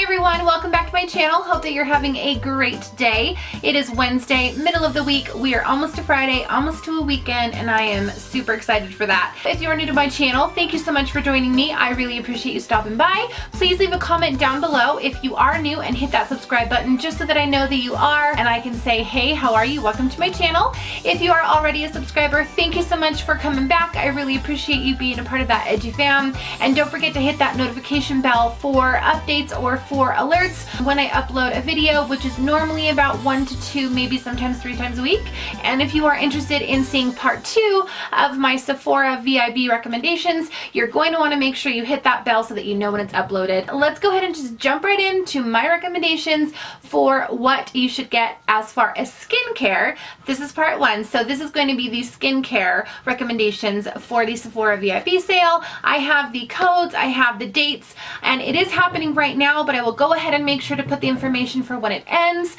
everyone, welcome back to my channel. Hope that you're having a great day. It is Wednesday, middle of the week. We are almost to Friday, almost to a weekend, and I am super excited for that. If you are new to my channel, thank you so much for joining me. I really appreciate you stopping by. Please leave a comment down below if you are new and hit that subscribe button just so that I know that you are and I can say, hey, how are you? Welcome to my channel. If you are already a subscriber, thank you so much for coming back. I really appreciate you being a part of that edgy fam. And don't forget to hit that notification bell for updates or for alerts when I upload a video, which is normally about 1 to 2, maybe sometimes 3 times a week. And if you are interested in seeing part 2 of my Sephora VIB recommendations, you're going to want to make sure you hit that bell so that you know when it's uploaded. Let's go ahead and just jump right into my recommendations for what you should get as far as skincare. This is part 1, so this is going to be the skincare recommendations for the Sephora VIB sale. I have the codes, I have the dates, and it is happening right now, but I will go ahead and make sure to put the information for when it ends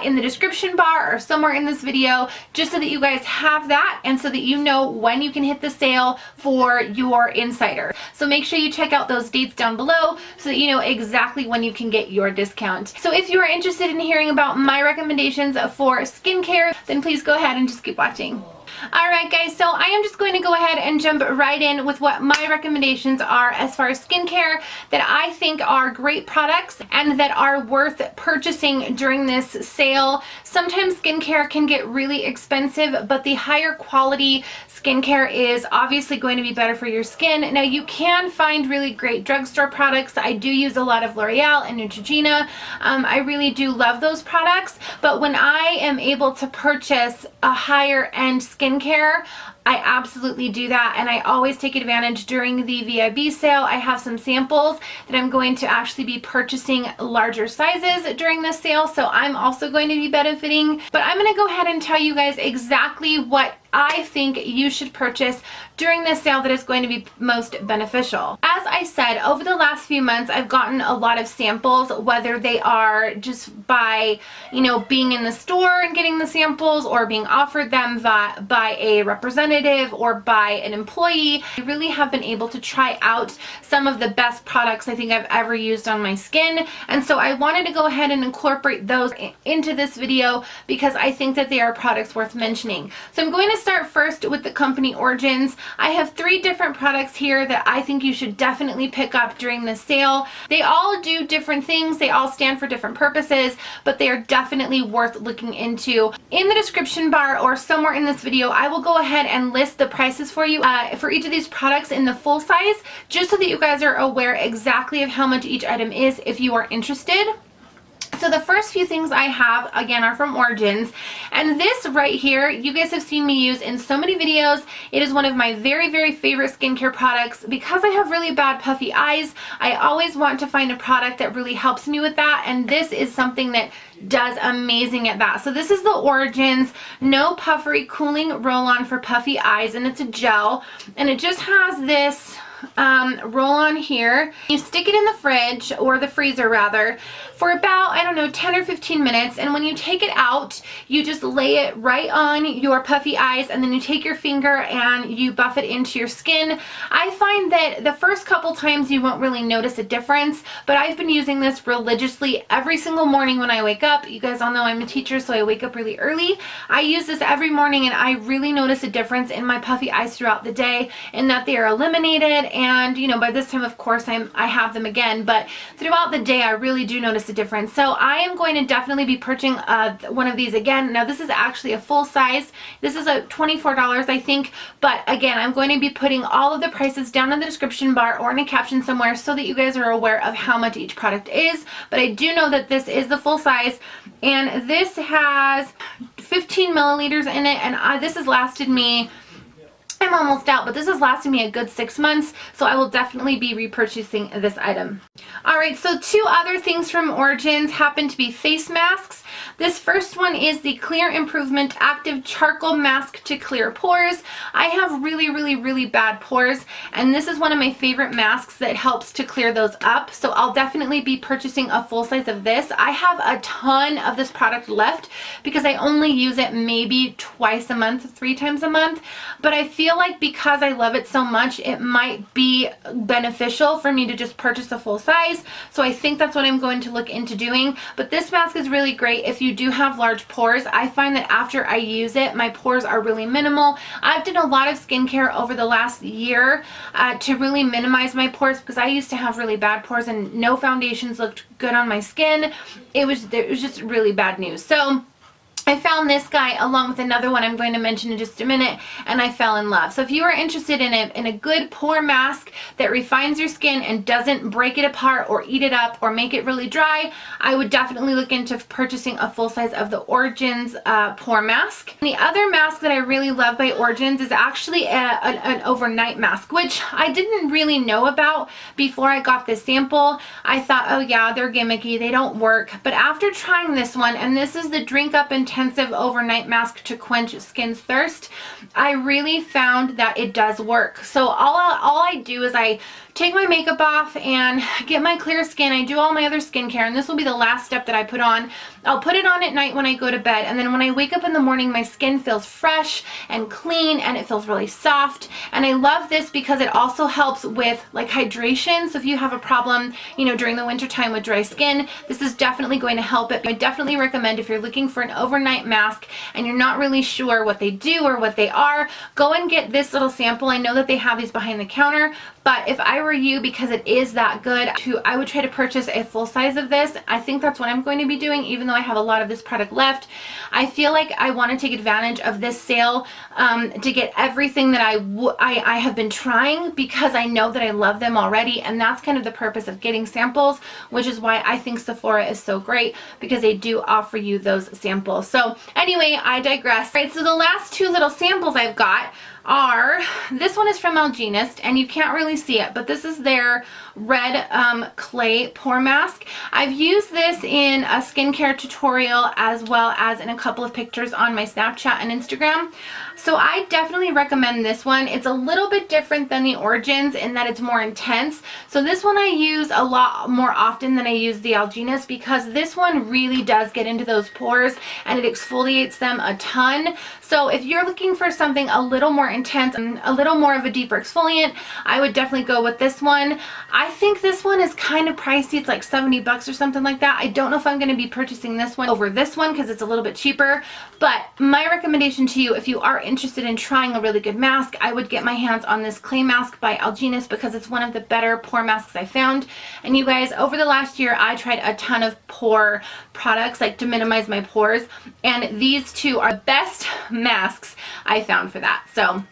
in the description bar or somewhere in this video, just so that you guys have that and so that you know when you can hit the sale for your insider. So make sure you check out those dates down below so that you know exactly when you can get your discount. So if you are interested in hearing about my recommendations for skincare, then please go ahead and just keep watching. Alright guys, so I am just going to go ahead and jump right in with what my recommendations are as far as skincare that I think are great products and that are worth purchasing during this sale. Sometimes skincare can get really expensive, but the higher quality skincare is obviously going to be better for your skin. Now you can find really great drugstore products. I do use a lot of L'Oreal and Neutrogena. I really do love those products, but when I am able to purchase a higher end skincare, I absolutely do that, and I always take advantage during the VIB sale. I have some samples that I'm going to actually be purchasing larger sizes during this sale, so I'm also going to be benefiting. But I'm going to go ahead and tell you guys exactly what I think you should purchase during this sale that is going to be most beneficial. As I said, over the last few months, I've gotten a lot of samples, whether they are just by, you know, being in the store and getting the samples or being offered them by a representative or by an employee. I really have been able to try out some of the best products I think I've ever used on my skin, and so I wanted to go ahead and incorporate those into this video because I think that they are products worth mentioning. So I'm going to start first with the company Origins. I have 3 different products here that I think you should definitely pick up during this sale. They all do different things, they all stand for different purposes, but they are definitely worth looking into. In the description bar or somewhere in this video, I will go ahead and list the prices for you for each of these products in the full size, just so that you guys are aware exactly of how much each item is if you are interested. So the first few things I have, again, are from Origins, and this right here, you guys have seen me use in so many videos. It is one of my very, very favorite skincare products. Because I have really bad puffy eyes, I always want to find a product that really helps me with that, and this is something that does amazing at that. So this is the Origins No Puffery Cooling Roll-On for Puffy Eyes, and it's a gel, and it just has this roll on here. You stick it in the fridge, or the freezer rather, for about, I don't know, 10 or 15 minutes, and when you take it out, you just lay it right on your puffy eyes, and then you take your finger and you buff it into your skin. I find that the first couple times you won't really notice a difference, but I've been using this religiously every single morning when I wake up. You guys all know I'm a teacher, so I wake up really early. I use this every morning, and I really notice a difference in my puffy eyes throughout the day, and that they are eliminated. And you know, by this time, of course, I have them again, but throughout the day I really do notice a difference. So I am going to definitely be purchasing one of these again. Now this is actually a full size. This is a $24, I think, but again, I'm going to be putting all of the prices down in the description bar or in a caption somewhere so that you guys are aware of how much each product is. But I do know that this is the full size, and this has 15 milliliters in it, and this has lasted me, I'm almost out, but this has lasted me a good 6 months, so I will definitely be repurchasing this item. Alright, so 2 other things from Origins happen to be face masks. This first one is the Clear Improvement Active Charcoal Mask to Clear Pores. I have really, really, really bad pores, and this is one of my favorite masks that helps to clear those up, so I'll definitely be purchasing a full size of this. I have a ton of this product left because I only use it maybe twice a month, 3 times a month, but I feel feel like because I love it so much, it might be beneficial for me to just purchase a full size. So I think that's what I'm going to look into doing. But this mask is really great if you do have large pores. I find that after I use it, my pores are really minimal. I've done a lot of skincare over the last year to really minimize my pores, because I used to have really bad pores and no foundations looked good on my skin. It was just really bad news. So I found this guy along with another one I'm going to mention in just a minute, and I fell in love. So if you are interested in a good pore mask that refines your skin and doesn't break it apart or eat it up or make it really dry, I would definitely look into purchasing a full size of the Origins pore mask. And the other mask that I really love by Origins is actually an overnight mask, which I didn't really know about before I got this sample. I thought, oh yeah, they're gimmicky, they don't work. But after trying this one, and this is the Drink Up Intensive Overnight Mask to Quench Skin's Thirst, I really found that it does work. So all I do is I take my makeup off and get my clear skin. I do all my other skincare, and this will be the last step that I put on. I'll put it on at night when I go to bed, and then when I wake up in the morning, my skin feels fresh and clean, and it feels really soft. And I love this because it also helps with like hydration. So if you have a problem, you know, during the winter time with dry skin, this is definitely going to help it. I definitely recommend, if you're looking for an overnight mask and you're not really sure what they do or what they are, go and get this little sample. I know that they have these behind the counter, but if I were you, because it is that good, I would try to purchase a full size of this. I think that's what I'm going to be doing, even though I have a lot of this product left. I feel like I want to take advantage of this sale to get everything that I have been trying, because I know that I love them already, and that's kind of the purpose of getting samples, which is why I think Sephora is so great, because they do offer you those samples. So anyway, I digress. All right, so the last two little samples I've got are, this one is from Algenist, and you can't really see it, but this is their red clay pore mask. I've used this in a skincare tutorial as well as in a couple of pictures on my Snapchat and Instagram. So I definitely recommend this one. It's a little bit different than the Origins in that it's more intense. So this one I use a lot more often than I use the Algenist, because this one really does get into those pores and it exfoliates them a ton. So if you're looking for something a little more intense and a little more of a deeper exfoliant, I would definitely go with this one. I think this one is kind of pricey. It's like 70 bucks or something like that. I don't know if I'm going to be purchasing this one over this one because it's a little bit cheaper, but my recommendation to you, if you are interested in trying a really good mask, I would get my hands on this clay mask by Algenist, because it's one of the better pore masks I found. And you guys, over the last year, I tried a ton of pore products like to minimize my pores, and these two are the best masks I found for that. So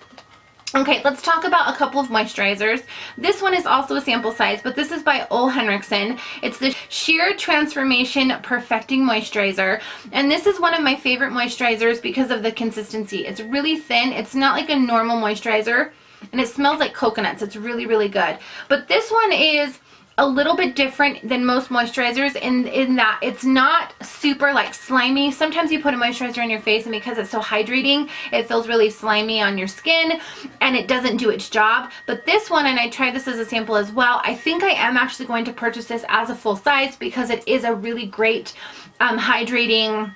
okay, let's talk about a couple of moisturizers. This one is also a sample size, but this is by Ole Henriksen. It's the Sheer Transformation Perfecting Moisturizer, and this is one of my favorite moisturizers because of the consistency. It's really thin. It's not like a normal moisturizer, and it smells like coconuts. It's really, really good. But this one is a little bit different than most moisturizers in that it's not super like slimy. Sometimes you put a moisturizer on your face, and because it's so hydrating, it feels really slimy on your skin and it doesn't do its job. But this one, and I tried this as a sample as well, I think I am actually going to purchase this as a full size because it is a really great hydrating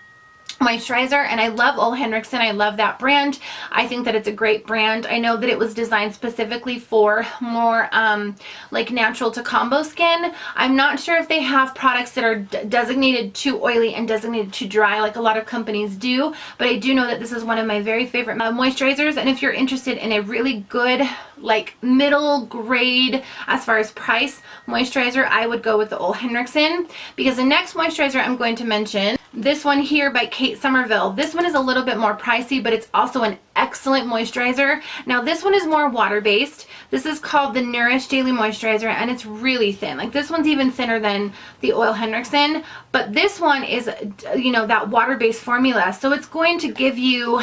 moisturizer, and I love Ole Henriksen. I love that brand. I think that it's a great brand. I know that it was designed specifically for more like natural to combo skin. I'm not sure if they have products that are designated too oily and designated too dry like a lot of companies do, but I do know that this is one of my very favorite moisturizers. And if you're interested in a really good like middle grade as far as price moisturizer, I would go with the Ole Henriksen, because the next moisturizer I'm going to mention, this one here by Kate Somerville. This one is a little bit more pricey, but it's also an excellent moisturizer. Now this one is more water-based. This is called the Nourish Daily Moisturizer, and it's really thin. Like this one's even thinner than the Ole Henriksen, but this one is, you know, that water-based formula. So it's going to give you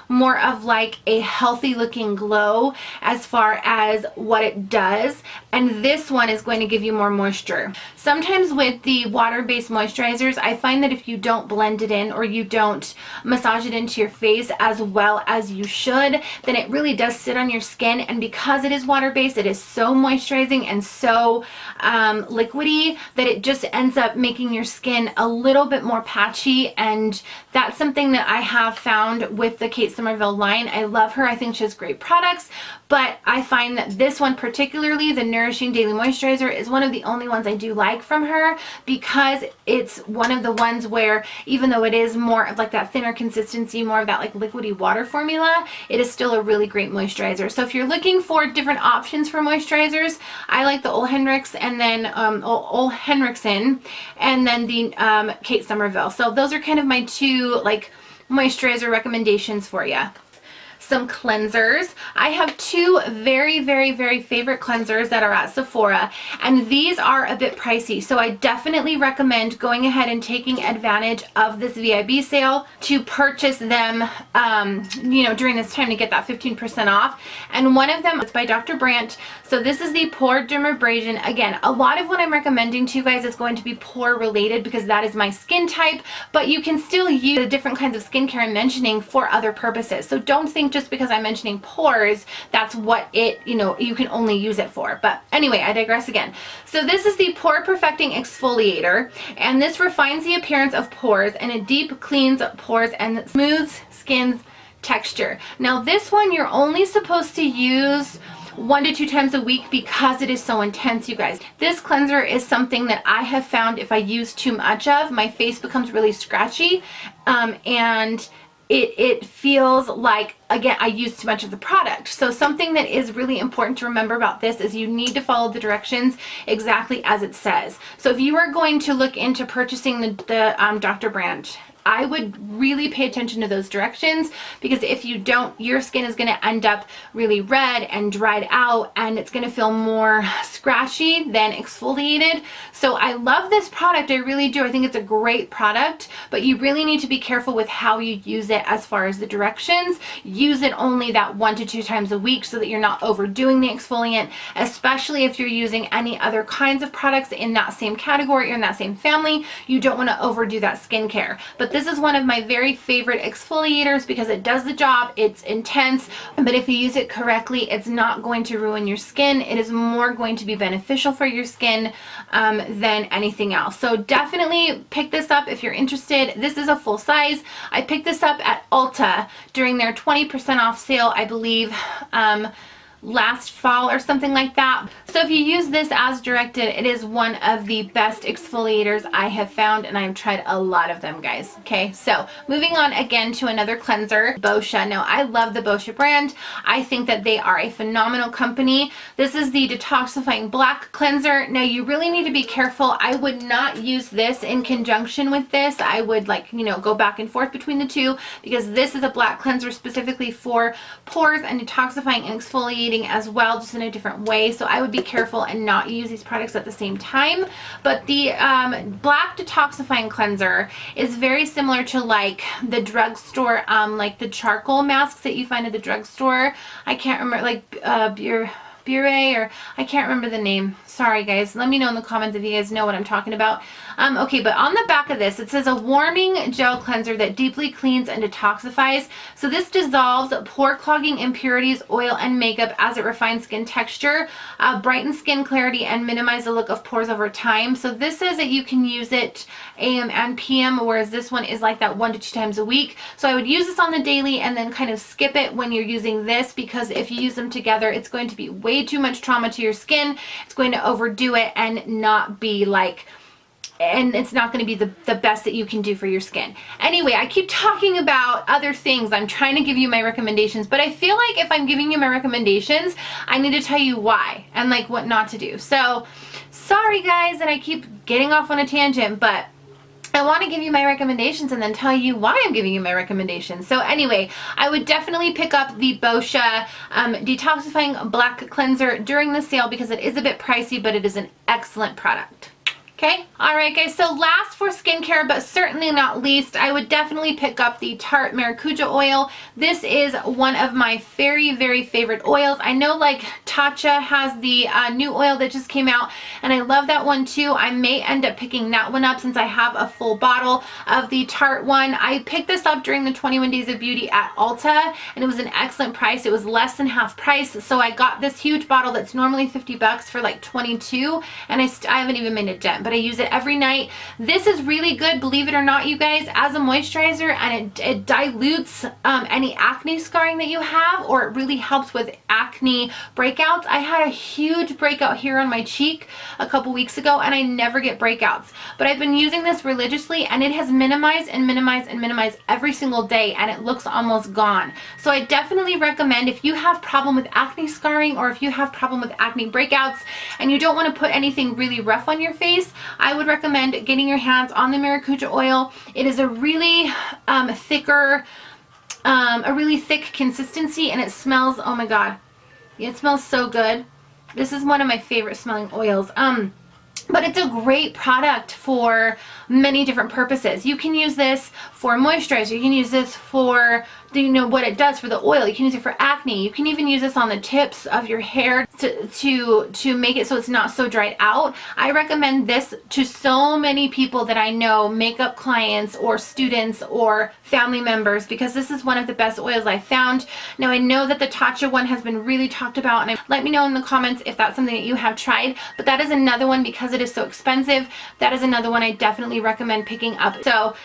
more of like a healthy looking glow as far as what it does. And this one is going to give you more moisture. Sometimes with the water-based moisturizers, I find that if you don't blend it in or you don't massage it into your face as well as you should, then it really does sit on your skin. And because it is water-based, it is so moisturizing and so liquidy that it just ends up making your skin a little bit more patchy. And that's something that I have found with the Kate Somerville line. I love her. I think she has great products, but I find that this one particularly, the Nourishing Daily Moisturizer, is one of the only ones I do like from her, because it's one of the ones where, even though it is more of like that thinner consistency, more of that like liquidy water formula, it is still a really great moisturizer. So if you're looking for different options for moisturizers, I like the Ole Henriksen, and then Ole Henriksen, and then the Kate Somerville. So those are kind of my two like moisturizer recommendations for you. Some cleansers. I have two very favorite cleansers that are at Sephora, and these are a bit pricey, so I definitely recommend going ahead and taking advantage of this VIB sale to purchase them you know, during this time, to get that 15% off. And one of them is by Dr. Brant. So this is the PoreDermabrasion. Again, a lot of what I'm recommending to you guys is going to be pore related, because that is my skin type, but you can still use the different kinds of skincare I'm mentioning for other purposes. So don't think just because I'm mentioning pores, that's what it, you know, you can only use it for. But anyway, I digress again. So this is the Pore Perfecting Exfoliator, and this refines the appearance of pores, and it deep cleans pores and smooths skin's texture. Now this one you're only supposed to use 1 to 2 times a week because it is so intense, you guys. This cleanser is something that I have found if I use too much of, my face becomes really scratchy, and it feels like, again, I use too much of the product. So something that is really important to remember about this is you need to follow the directions exactly as it says. So if you are going to look into purchasing the Dr. Brant, I would really pay attention to those directions, because if you don't, your skin is going to end up really red and dried out, and it's going to feel more scratchy than exfoliated. So I love this product, I really do. I think it's a great product, but you really need to be careful with how you use it as far as the directions. Use it only that 1 to 2 times a week so that you're not overdoing the exfoliant, especially if you're using any other kinds of products in that same category or in that same family. You don't want to overdo that skincare. But this is one of my very favorite exfoliators because it does the job. It's intense, but if you use it correctly, it's not going to ruin your skin. It is more going to be beneficial for your skin than anything else. So definitely pick this up if you're interested. This is a full size. I picked this up at Ulta during their 20% off sale, I believe, last fall or something like that. So if you use this as directed, it is one of the best exfoliators I have found, and I've tried a lot of them, guys. Okay, so moving on again to another cleanser, Boscia. Now I love the Boscia brand. I think that they are a phenomenal company. This is the Detoxifying Black Cleanser. Now you really need to be careful. I would not use this in conjunction with this. I would, like, you know, go back and forth between the two, because this is a black cleanser specifically for pores and detoxifying and exfoliating as well, just in a different way. So I would be careful and not use these products at the same time. But the black detoxifying cleanser is very similar to like the drugstore, like the charcoal masks that you find at the drugstore. I can't remember, like Bure, or I can't remember the name. Sorry guys, let me know in the comments if you guys know what I'm talking about. Okay, but on the back of this, it says a warming gel cleanser that deeply cleans and detoxifies. So this dissolves pore clogging impurities, oil, and makeup as it refines skin texture, brightens skin clarity, and minimize the look of pores over time. So this says that you can use it AM and PM, whereas this one is like that 1 to 2 times a week. So I would use this on the daily and then kind of skip it when you're using this, because if you use them together, it's going to be way too much trauma to your skin. It's going to overdo it and not be like, and it's not going to be the best that you can do for your skin. Anyway, I keep talking about other things. I'm trying to give you my recommendations, but I feel like if I'm giving you my recommendations, I need to tell you why and like what not to do. So sorry guys that I keep getting off on a tangent, but I want to give you my recommendations and then tell you why I'm giving you my recommendations. So anyway, I would definitely pick up the Boscia Detoxifying Black Cleanser during the sale, because it is a bit pricey, but it is an excellent product. Okay, alright guys, so last for skincare, but certainly not least, I would definitely pick up the Tarte Maracuja oil. This is one of my very favorite oils. I know like Tatcha has the new oil that just came out, and I love that one too. I may end up picking that one up since I have a full bottle of the Tarte one. I picked this up during the 21 Days of Beauty at Ulta, and it was an excellent price. It was less than half price, so I got this huge bottle that's normally 50 bucks for like 22, and I haven't even made a dent, but I use it every night. This is really good, believe it or not, you guys, as a moisturizer, and it dilutes any acne scarring that you have, or it really helps with acne breakouts. I had a huge breakout here on my cheek a couple weeks ago, and I never get breakouts, but I've been using this religiously, and it has minimized and minimized and minimized every single day, and it looks almost gone. So I definitely recommend, if you have problem with acne scarring, or if you have problem with acne breakouts and you don't want to put anything really rough on your face, I would recommend getting your hands on the maracuja oil. It is a really thick consistency, and it smells, oh my god, it smells so good. This is one of my favorite smelling oils. But it's a great product for many different purposes. You can use this for moisturizer. You can use this for, you know, what it does for the oil. You can use it for acne. You can even use this on the tips of your hair to make it so it's not so dried out. I recommend this to so many people that I know, makeup clients or students or family members, because this is one of the best oils I found. Now, I know that the Tatcha one has been really talked about, and let me know in the comments if that's something that you have tried, but that is another one, because it is so expensive, that is another one I definitely recommend picking up. So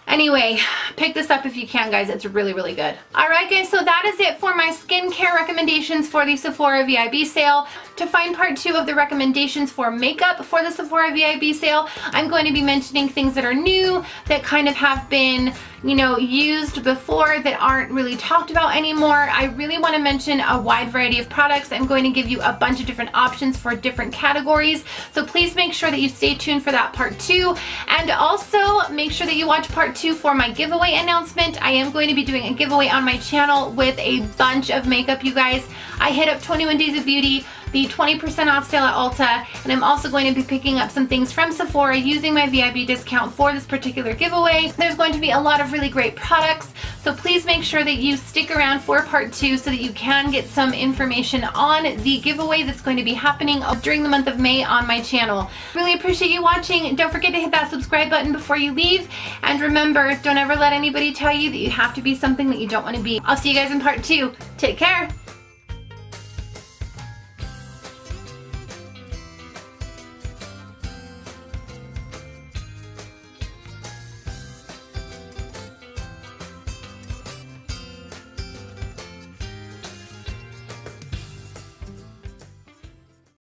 anyway, pick this up if you can, guys. It's really, really good. All right, guys, so that is it for my skincare recommendations for the Sephora VIB sale. To find part 2 of the recommendations for makeup for the Sephora VIB sale, I'm going to be mentioning things that are new, that kind of have been, you know, used before, that aren't really talked about anymore. I really want to mention a wide variety of products. I'm going to give you a bunch of different options for different categories. So please make sure that you stay tuned for that part 2. And also make sure that you watch part 2 for my giveaway announcement. I am going to be doing a giveaway on my channel with a bunch of makeup, you guys. I hit up 21 Days of Beauty, the 20% off sale at Ulta, and I'm also going to be picking up some things from Sephora using my VIB discount for this particular giveaway. There's going to be a lot of really great products, so please make sure that you stick around for part 2 so that you can get some information on the giveaway that's going to be happening during the month of May on my channel. Really appreciate you watching. Don't forget to hit that subscribe button before you leave, and remember, don't ever let anybody tell you that you have to be something that you don't want to be. I'll see you guys in part 2. Take care.